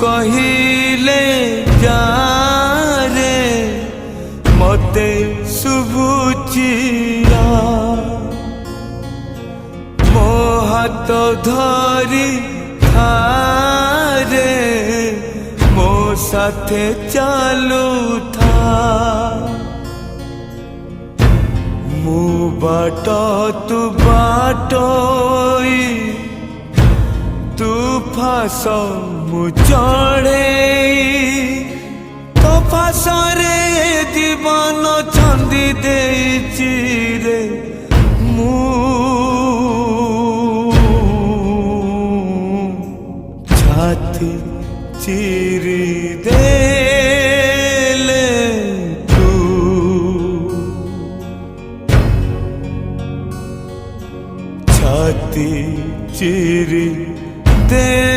कहिले जा रे मते शुभुचिया मो हाथ धरी थारे मो साथे चालू था मु बाट तू बाटोई तू फास मु चढ़े तो फास रे जीवन छंदी देइछि रे मु छाती चिरी देले तू छाती चिरी दे